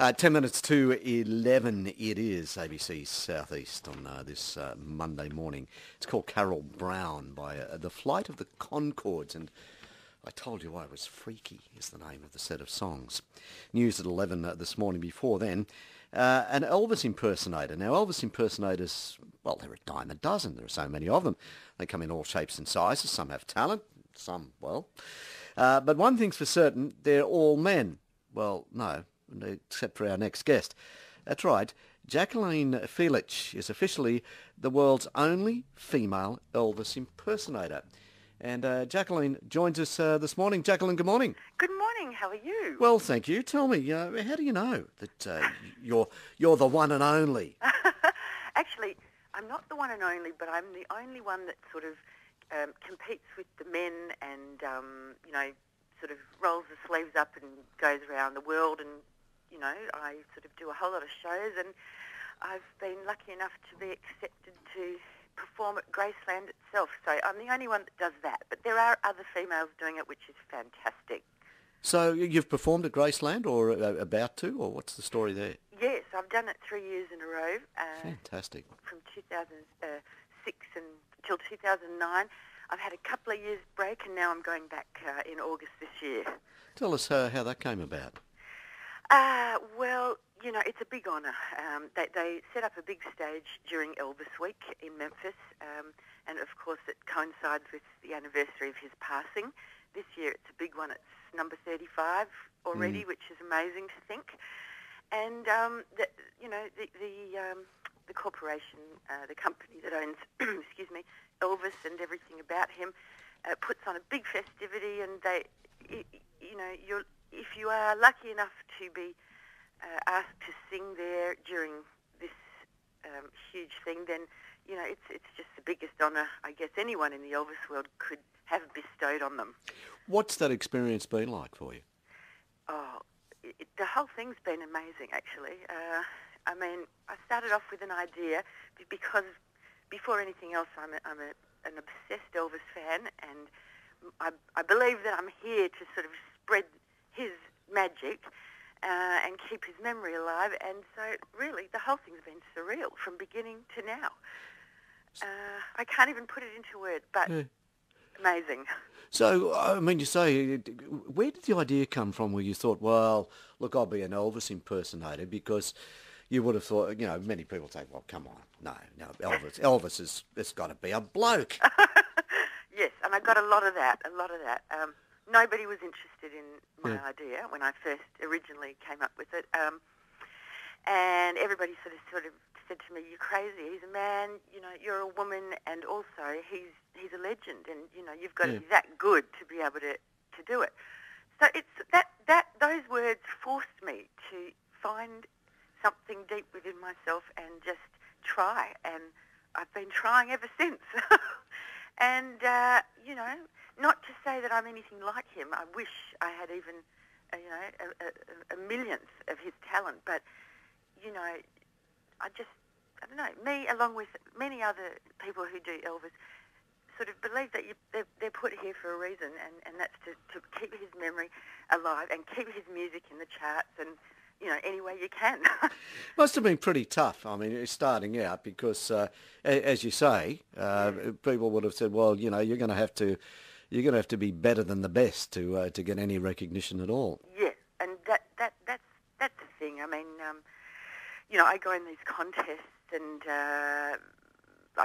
10 minutes to 11 it is, ABC Southeast on this Monday morning. It's called Carol Brown by The Flight of the Conchords, and I told you I was freaky is the name of the set of songs. News at 11 this morning. Before then, an Elvis impersonator. Now, Elvis impersonators, well, they're a dime a dozen. There are so many of them. They come in all shapes and sizes. Some have talent, some, well. But one thing's for certain, they're all men. Well, no, except for our next guest. That's right, Jacqueline Felix is officially the world's only female Elvis impersonator. And Jacqueline joins us this morning. Jacqueline, good morning. Good morning. How are you? Well, thank you. Tell me, how do you know that you're the one and only? Actually, I'm not the one and only, but I'm the only one that sort of competes with the men and, sort of rolls the sleeves up and goes around the world. And, I sort of do a whole lot of shows, and I've been lucky enough to be accepted to perform at Graceland itself. So I'm the only one that does that. But there are other females doing it, which is fantastic. So you've performed at Graceland, or about to, or what's the story there? Yes, I've done it 3 years in a row. Fantastic. From 2006 until 2009. I've had a couple of years break, and now I'm going back in August this year. Tell us how that came about. Well, it's a big honour. They set up a big stage during Elvis Week in Memphis, and of course it coincides with the anniversary of his passing. This year it's a big one. It's number 35 already, which is amazing to think. And the corporation, the company that owns, Elvis and everything about him, puts on a big festivity, and they, if you are lucky enough to be asked to sing there during this huge thing, then it's just the biggest honour I guess anyone in the Elvis world could have bestowed on them. What's that experience been like for you? Oh, the whole thing's been amazing, actually. I started off with an idea because before anything else, I'm an obsessed Elvis fan, and I believe that I'm here to sort of spread his magic and keep his memory alive. And so, really, the whole thing's been surreal from beginning to now. I can't even put it into words, but amazing. So, you say, where did the idea come from where you thought, well, look, I'll be an Elvis impersonator? Because you would have thought, many people say, well, come on, no, Elvis it's got to be a bloke. Yes, and I got a lot of that. Nobody was interested in my idea when I first originally came up with it. And everybody sort of said to me, "You're crazy. He's a man. You're a woman, and also he's a legend. And you've got to be that good to be able to do it." So it's that those words forced me to find something deep within myself and just try. And I've been trying ever since. And not to say that I'm anything like him. I wish I had even a millionth of his talent, but I don't know, me along with many other people who do Elvis sort of believe that they're put here for a reason, and that's to keep his memory alive and keep his music in the charts, and any way you can. Must have been pretty tough, starting out, because as you say, people would have said, well, you're going to have to be better than the best to get any recognition at all. Yeah, and that's the thing. I go in these contests, and I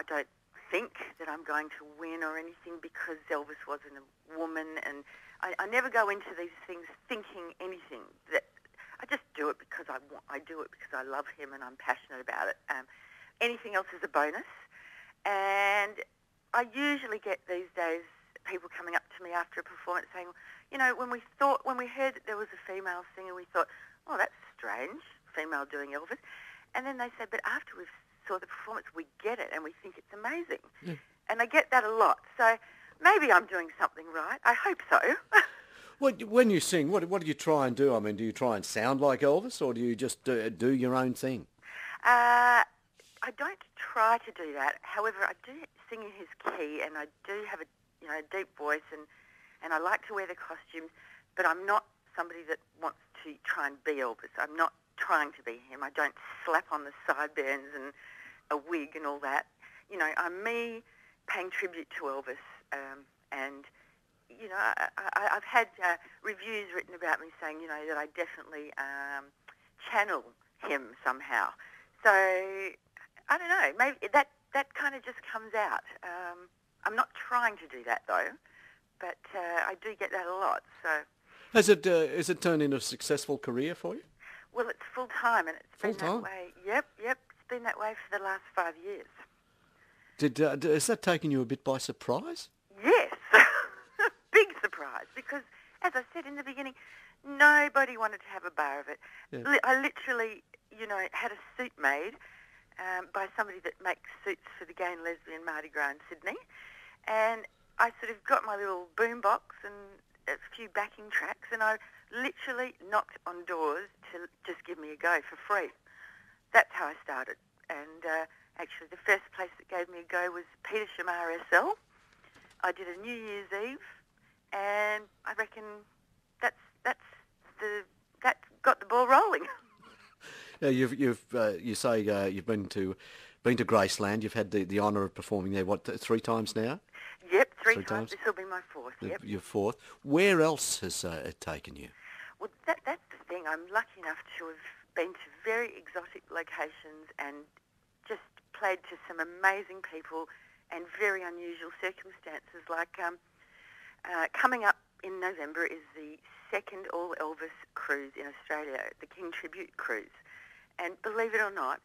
don't think that I'm going to win or anything because Elvis wasn't a woman, and I never go into these things thinking anything. That I just do it because I do it because I love him and I'm passionate about it. Anything else is a bonus, and I usually get these days people coming up to me after a performance saying, when we heard that there was a female singer, we thought, oh, that's strange, female doing Elvis. And then they said, but after we saw the performance, we get it and we think it's amazing. Yeah. And I get that a lot. So maybe I'm doing something right. I hope so. When you sing, what do you try and do? Do you try and sound like Elvis, or do you just do your own thing? I don't try to do that. However, I do sing in his key, and I do have a deep voice, and I like to wear the costumes, but I'm not somebody that wants to try and be Elvis. I'm not trying to be him. I don't slap on the sideburns and a wig and all that. You know, I'm me paying tribute to Elvis, and you know, I've had reviews written about me saying, you know, that I definitely channel him somehow. So I don't know. Maybe that kind of just comes out. I'm not trying to do that though, but I do get that a lot. So Has it turned into a successful career for you? well, it's full time, and it's been Full-time? that way. Yep. It's been that way for the last 5 years. Has that taken you a bit by surprise? Yes, big surprise, because as I said in the beginning, nobody wanted to have a bar of it. Yeah. I literally, you know, had a suit made by somebody that makes suits for the gay and lesbian Mardi Gras in Sydney, and I sort of got my little boombox and a few backing tracks, and I literally knocked on doors to just give me a go for free. That's how I started, and actually the first place that gave me a go was Petersham RSL. I did a New Year's Eve, and I reckon that got the ball rolling. Yeah, you say you've been to Graceland. You've had the honour of performing there. What, 3 times now? Yep, three Three times. times? This will be my 4th. Yep. Your 4th. Where else has it taken you? Well, that's the thing. I'm lucky enough to have been to very exotic locations and just played to some amazing people and very unusual circumstances. Like coming up in November is the second All Elvis cruise in Australia, the King Tribute Cruise. And believe it or not,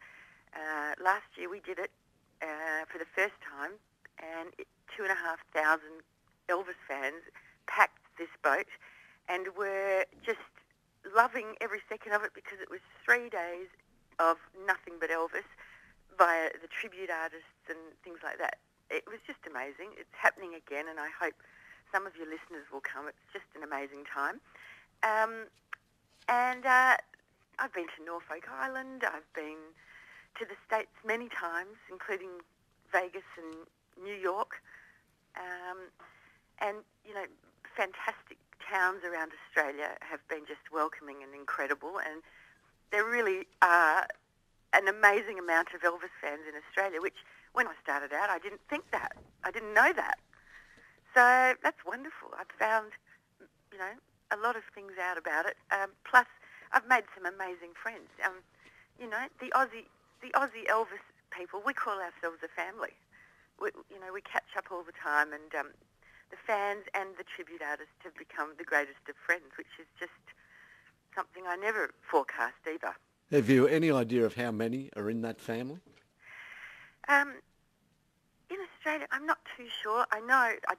last year we did it for the first time, and 2,500 Elvis fans packed this boat and were just loving every second of it, because it was 3 days of nothing but Elvis via the tribute artists and things like that. It was just amazing. It's happening again, and I hope some of your listeners will come. It's just an amazing time. And I've been to Norfolk Island. I've been to the States many times, including Vegas and New York. And, you know, fantastic towns around Australia have been just welcoming and incredible. And there really are an amazing amount of Elvis fans in Australia, which when I started out, I didn't think that. I didn't know that. So that's wonderful. I've found, you know, a lot of things out about it. Plus, I've made some amazing friends. You know, the Aussie Elvis people, we call ourselves a family. We catch up all the time, and the fans and the tribute artists have become the greatest of friends, which is just something I never forecast either. Have you any idea of how many are in that family? In Australia, I'm not too sure. I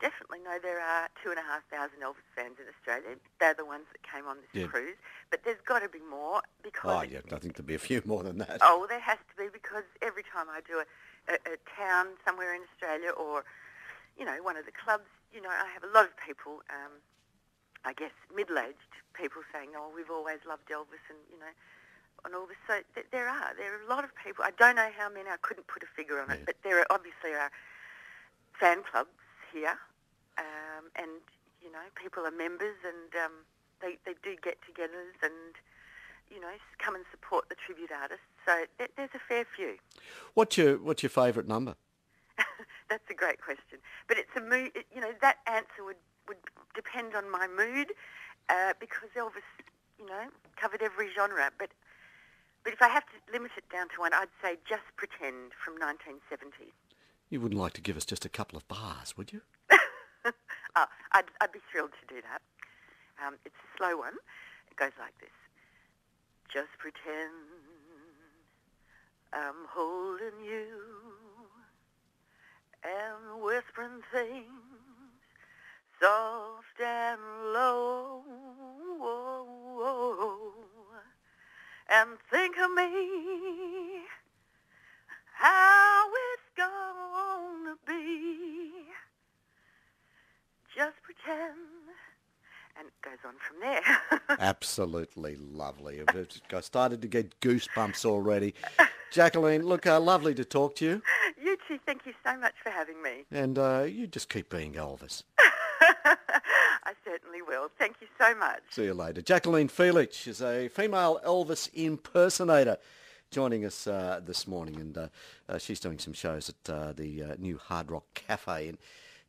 definitely know there are 2,500 Elvis fans in Australia. They're the ones that came on this cruise. But there's got to be more, because... Oh, yeah, I think there'll be a few more than that. Oh, well, there has to be, because every time I do a town somewhere in Australia, or, you know, one of the clubs, you know, I have a lot of people, I guess middle-aged people saying, oh, we've always loved Elvis, and, you know, and all this. So there are a lot of people. I don't know how many. I couldn't put a figure on it, but there are obviously fan clubs here, and you know, people are members, and they do get-togethers, and you know, come and support the tribute artists. So there's a fair few. What's your favourite number? That's a great question, but it's a mood. You know, that answer would depend on my mood, because Elvis, you know, covered every genre, but if I have to limit it down to one, I'd say Just Pretend from 1970. You wouldn't like to give us just a couple of bars, would you? Oh, I'd be thrilled to do that. It's a slow one. It goes like this. Just pretend I'm holding you and whispering things soft and low. And think of me, how it's gonna be. Just pretend. And it goes on from there. Absolutely lovely. I started to get goosebumps already. Jacqueline, look, lovely to talk to you. You too. Thank you so much for having me. And you just keep being Elvis. I I certainly will. Thank you so much. See you later. Jacqueline Felix is a female Elvis impersonator joining us this morning, and she's doing some shows at the new Hard Rock Cafe in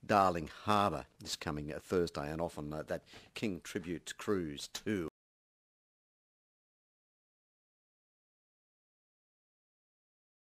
Darling Harbour this coming Thursday, and off on that King Tribute Cruise too.